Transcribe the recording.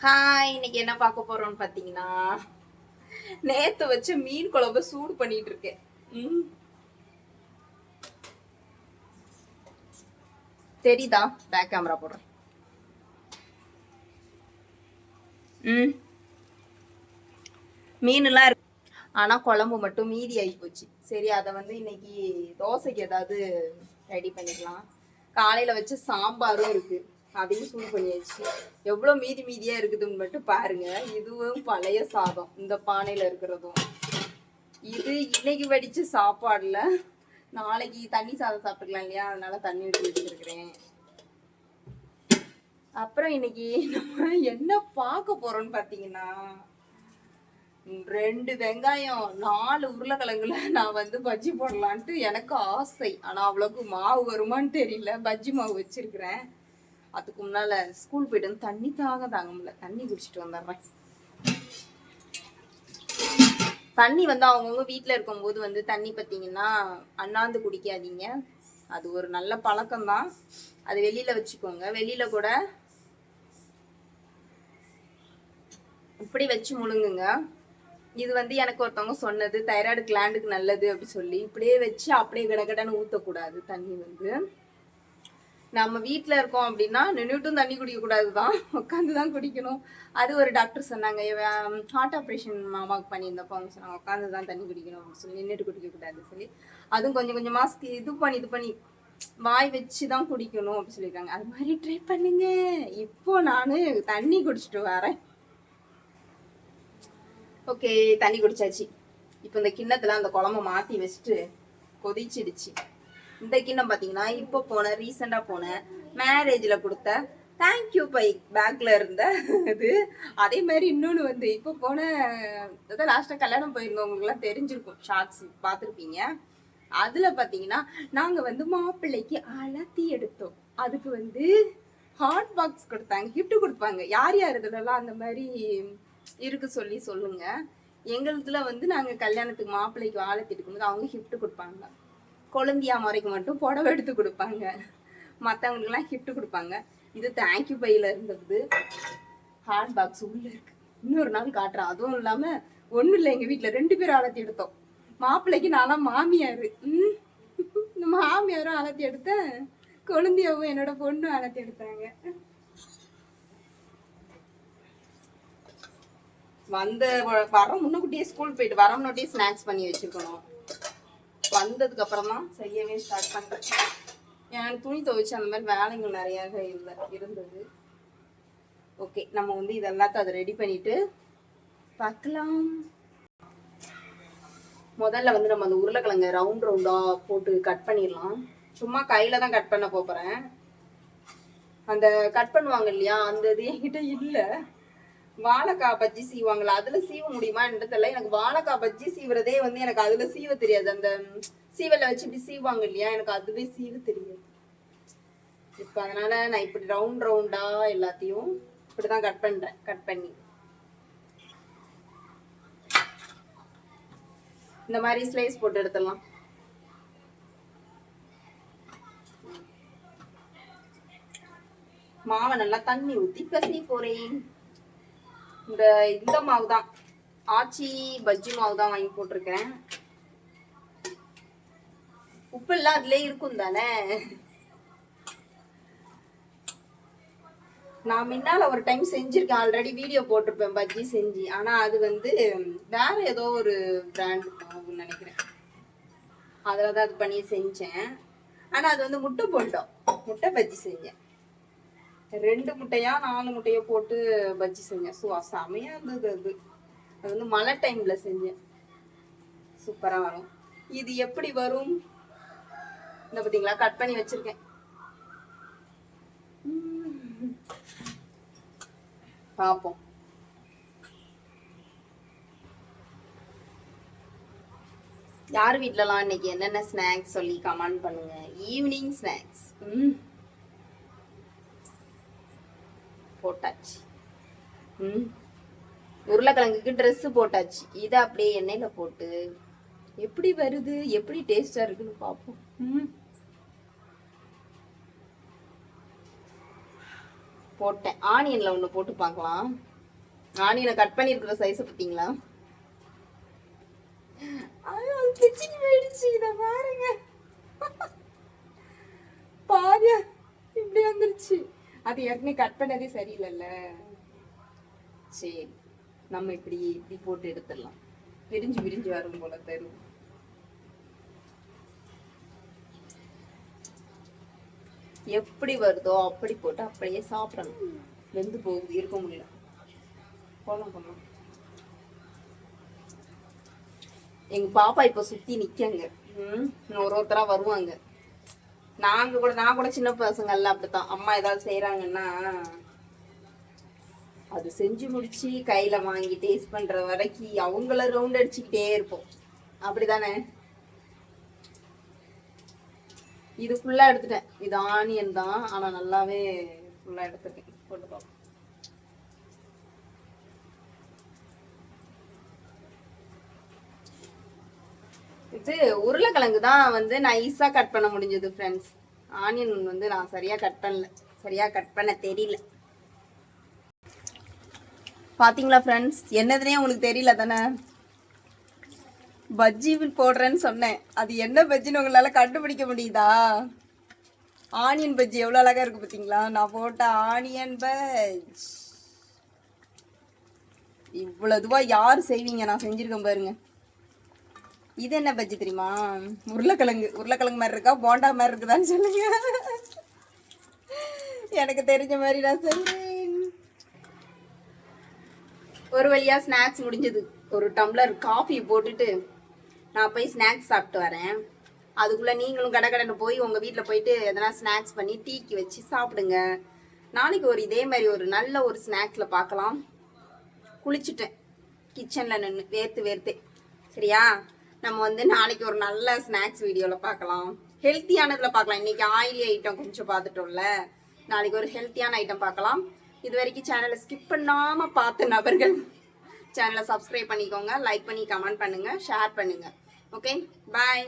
Hi, இன்னைக்கு என்ன பார்க்க போறோம்னு பாத்தீங்கன்னா, நேத்து வச்ச மீன் குழம்பு சூடு பண்ணிட்டு இருக்கேன். ம், தெரியுதா? பேக் கேமரா போடுறேன். ம், மீன்லாம் இருக்கு. ஆனா குழம்பு மட்டும் மீதி ஆகி போச்சு. சரி, அதை வந்து இன்னைக்கு தோசைக்கு ஏதாவது ரெடி பண்ணிக்கலாம். காலையில வச்ச சாம்பாரும் இருக்கு, அதையும் சூடு பண்ணியாச்சு. எவ்வளவு மீதி மீதியா இருக்குதுன்னு மட்டும் பாருங்க. இதுவும் பழைய சாதம், இந்த பானையில இருக்கிறதும். இது இன்னைக்கு வடிச்ச சாப்பாடுல நாளைக்கு தண்ணி சாதம் சாப்பிட்டுக்கலாம் இல்லையா, அதனால தண்ணி ஊற்றி வச்சிருக்கிறேன். அப்புறம் இன்னைக்கு நம்ம என்ன பார்க்க போறோம்னு பாத்தீங்கன்னா, 2 வெங்காயம் 4 உருளைக்கிழங்குல நான் வந்து பஜ்ஜி போடலான்ட்டு எனக்கு ஆசை. ஆனா அவ்வளவுக்கு மாவு வருமான்னு தெரியல. பஜ்ஜி மாவு வச்சிருக்கிறேன். அதுக்கு முன்னால ஸ்கூல் போயிட்டு வந்து தண்ணி தாங்க முடியல, தண்ணி குடிச்சிட்டு வந்துடுறேன். தண்ணி வந்து அவங்கவுங்க வீட்டுல இருக்கும்போது வந்து தண்ணி பார்த்தீங்கன்னா அண்ணாந்து குடிக்காதீங்க. அது ஒரு நல்ல பழக்கம் தான். அது வெளியில வச்சுக்கோங்க. வெளியில கூட இப்படி வச்சு முழுங்குங்க. இது வந்து எனக்கு ஒருத்தவங்க சொன்னது, தைராய்டு கிளாண்டுக்கு நல்லது அப்படி சொல்லி. இப்படியே வச்சு அப்படியே கடகடன்னு ஊற்றக்கூடாது. தண்ணி வந்து நம்ம வீட்டில் இருக்கோம் அப்படின்னா நின்றுட்டும் தண்ணி குடிக்கக்கூடாதுதான், உட்காந்து தான் குடிக்கணும். அது ஒரு டாக்டர் சொன்னாங்க, ஹார்ட் ஆப்ரேஷன் மாமாவுக்கு பண்ணியிருந்தப்போ அவங்க சொன்னாங்க உட்காந்து தான் தண்ணி குடிக்கணும் அப்படின்னு சொல்லி, நின்றுட்டு குடிக்கக்கூடாதுன்னு சொல்லி. அதுவும் கொஞ்சம் கொஞ்சமாக இது பண்ணி வாய் வச்சு தான் குடிக்கணும் அப்படின்னு சொல்லியிருக்காங்க. அது மாதிரி ட்ரை பண்ணுங்க. இப்போ நான் தண்ணி குடிச்சிட்டு வரேன். ஓகே, தண்ணி குடிச்சாச்சு. இப்போ இந்த கிண்ணத்துல அந்த குழம்பு மாத்தி வச்சுட்டு கொதிச்சிடுச்சு. இந்த கிண்ணம் பாத்தீங்கன்னா இப்போ ரீசெண்டா போன மேரேஜ்ல கொடுத்த தேங்க்யூ பை பேக்ல இருந்த இது. அதே மாதிரி இன்னொன்னு வந்து இப்போ போன லாஸ்டா கல்யாணம் போயிருந்தவங்களுக்கு எல்லாம் தெரிஞ்சிருக்கும், ஷார்ட்ஸ் பார்த்துருப்பீங்க. அதுல பாத்தீங்கன்னா நாங்க வந்து மாப்பிள்ளைக்கு அலத்தி எடுத்தோம். அதுக்கு வந்து ஹாட் பாக்ஸ் கொடுத்தாங்க, கிஃப்ட் கொடுப்பாங்க. யார் யார் இதுலலாம் அந்த மாதிரி இருக்கு சொல்லி சொல்லுங்க. எங்களுதுல வந்து நாங்க கல்யாணத்துக்கு மாப்பிள்ளைக்கு ஆலத்தி எடுக்கும்போது அவங்க கிஃப்ட் கொடுப்பாங்க. கொழுந்தியா முறைக்கு மட்டும் புடவை எடுத்து கொடுப்பாங்க, மற்றவங்களுக்குலாம் கிஃப்ட் கொடுப்பாங்க. இது தேங்க்யூ பையில இருந்தது. ஹாட் பாக்ஸ் உள்ள இருக்கு, இன்னொரு நாள் காட்டுறேன். அதுவும் இல்லாம ஒன்றும் இல்லை, எங்க வீட்டில் 2 பேரும் ஆலத்தி எடுத்தோம். மாப்பிள்ளைக்கு நான்லாம் மாமியார், மாமியாரும் ஆலத்தி எடுத்தேன், கொழுந்தியாவும் என்னோட பொண்ணு ஆலத்தி எடுத்தாங்க. வந்த வர முன்னக்கூட்டியே ஸ்கூல் போயிட்டு வர முன்னாடியே ஸ்நாக்ஸ் பண்ணி வச்சுக்கணும். வந்ததுக்கு அப்புறம் தான் செய்யவே ஸ்டார்ட் பண்றேன். எனக்கு துணி துவைச்சு அந்த மாதிரி வேலைகள் நிறையாக இருந்தது. ஓகே, நம்ம வந்து இதெல்லாத்தையும் அதை ரெடி பண்ணிட்டு பார்க்கலாம். முதல்ல வந்து நம்ம அந்த உருளைக்கிழங்க ரவுண்ட் ரவுண்டா போட்டு கட் பண்ணிடலாம். சும்மா கையில தான் கட் பண்ண போறேன். அந்த கட் பண்ணுவாங்க இல்லையா, அந்த இது என்கிட்ட இல்ல. வாழைக்காய் பஜ்ஜி சீவாங்களா, அதுல சீவ முடியுமா தெரியல. எனக்கு வாழைக்காய் பஜ்ஜி சீவுறதே வந்து எனக்கு அதுல சீவ தெரியாது. அந்த சீவல்ல வச்சு இப்படி சீவாங்க இல்லையா, எனக்கு அதுவே சீவ தெரியாது. இப்ப அதனால நான் இப்படி ரவுண்ட் ரவுண்டா எல்லாத்தையும் இப்படிதான் கட் பண்றேன். கட் பண்ணி இந்த மாதிரி ஸ்லைஸ் போட்டு எடுத்துடலாம். மாவை நல்லா தண்ணி ஊத்தி பசி போறேன். இந்த மாவு தான், ஆச்சி பஜ்ஜி மாவு தான் வாங்கி போட்டிருக்கேன். உப்பு எல்லாம் அதுலயே இருக்கும் தானே. நான் முன்னால ஒரு டைம் செஞ்சிருக்கேன், ஆல்ரெடி வீடியோ போட்டிருப்பேன் பஜ்ஜி செஞ்சு. ஆனா அது வந்து வேற ஏதோ ஒரு பிராண்ட் மாவுன்னு நினைக்கிறேன். அதுலதான் அது பண்ணி செஞ்சேன். ஆனா அது வந்து முட்டை போட்டோம், முட்டை பஜ்ஜி செஞ்சேன். 2 முட்டையா 4 முட்டையோ போட்டு பஜ்ஜி செஞ்சேன். செமையா இருந்தது. அது வந்து மழை டைம்ல செஞ்சேன். சூப்பரா வரும். இது எப்படி வரும் இந்த பாத்தீங்களா, கட் பண்ணி வச்சிருக்கேன். பாப்போம். யார் வீட்லலாம் இன்னைக்கு என்னென்ன ஸ்நாக்ஸ் சொல்லி கமெண்ட் பண்ணுங்க. ஈவினிங் ஸ்நாக்ஸ் போட்டாச்சு. உருளைக்கிழங்குக்கு ட்ரெஸ் போட்டாச்சு. இதை அப்படியே எண்ணெயில போட்டு எப்படி வருது, எப்படி டேஸ்டா இருக்குன்னு பார்ப்போம். போட்டேன். ஆனியன்ல ஒண்ணு போட்டு பார்க்கலாம். ஆனியனை கட் பண்ணிருக்கிற சைஸ் பார்த்தீங்களா? கிச்சடி போயிடுச்சு. இத பாருங்க, பாரு இப்படி வந்துருச்சு. அது ஏற்கனவே கட் பண்ணதே சரியில்லைல்ல. சரி, நம்ம இப்படி இப்படி போட்டு எடுத்துடலாம். விரிஞ்சு விரிஞ்சு வரும் போல தரும். எப்படி வருதோ அப்படி போட்டு அப்படியே சாப்பிடணும். வெந்து போகுது, இருக்க முடியல. போலாம் போலாம். எங்க பாப்பா இப்ப சுத்தி நிக்கங்க. ஒருத்தரா வருவாங்க. நான் கூட சின்ன பசங்கள்ல அப்படித்தான். அம்மா ஏதாவது செய்யறாங்கன்னா அது செஞ்சு முடிச்சு கையில வாங்கி டேஸ்ட் பண்ற வரைக்கும் அவங்கள ரவுண்ட் அடிச்சுக்கிட்டே இருப்போம். அப்படிதானே? இது ஃபுல்லா எடுத்துட்டேன். இது ஆனியன் தான், ஆனா நல்லாவே ஃபுல்லா எடுத்துட்டேன். போட்டு பார்ப்போம். இது உருளைக்கிழங்கு தான் வந்து நைஸா கட் பண்ண முடிஞ்சது ஃப்ரெண்ட்ஸ். ஆனியன் வந்து நான் சரியா கட் பண்ணல, சரியா கட் பண்ண தெரியல. பாத்தீங்களா ஃப்ரெண்ட்ஸ், என்னதுனே உங்களுக்கு தெரியல தானே? பஜ்ஜி போடுறேன்னு சொன்னேன். அது என்ன பஜ்ஜின்னு உங்களால கண்டுபிடிக்க முடியுதா? ஆனியன் பஜ்ஜி எவ்வளவு அழகா இருக்கு பாத்தீங்களா? நான் போட்ட ஆனியன் பஜ். இவ்வளவு இதுவா யாரு செய்வீங்க? நான் செஞ்சிருக்கேன் பாருங்க. இது என்ன பஜ்ஜி தெரியுமா? உருளைக்கிழங்கு மாதிரி இருக்கா, போண்டா மாதிரி இருக்குதான்னு சொல்லுங்க. எனக்கு தெரிஞ்ச மாதிரி நான் சொல்றேன். ஒரு வழியா ஸ்நாக்ஸ் முடிஞ்சது. ஒரு டம்ளர் காஃபி போட்டுட்டு நான் போய் ஸ்நாக்ஸ் சாப்பிட்டு வரேன். அதுக்குள்ள நீங்களும் கடை போய் உங்க வீட்டில் போயிட்டு எதனா ஸ்நாக்ஸ் பண்ணி டீக்கு வச்சு சாப்பிடுங்க. நாளைக்கு ஒரு இதே மாதிரி ஒரு நல்ல ஒரு ஸ்நாக்ஸ்ல பார்க்கலாம். குளிச்சுட்டேன் கிச்சன்ல நின்று வேர்த்து. சரியா? நம்ம வந்து நாளைக்கு ஒரு நல்ல ஸ்நாக்ஸ் வீடியோல பார்க்கலாம். ஹெல்த்தியானதுல பார்க்கலாம். இன்னைக்கு ஆயிலி ஐட்டம் கொஞ்சம் பார்த்துட்டோம்ல, நாளைக்கு ஒரு ஹெல்த்தியான ஐட்டம் பார்க்கலாம். இது வரைக்கும் சேனலை ஸ்கிப் பண்ணாம பார்த்த நபர்கள் சேனலை சப்ஸ்கிரைப் பண்ணிக்கோங்க, லைக் பண்ணி கமெண்ட் பண்ணுங்க, ஷேர் பண்ணுங்க. ஓகே, பாய்.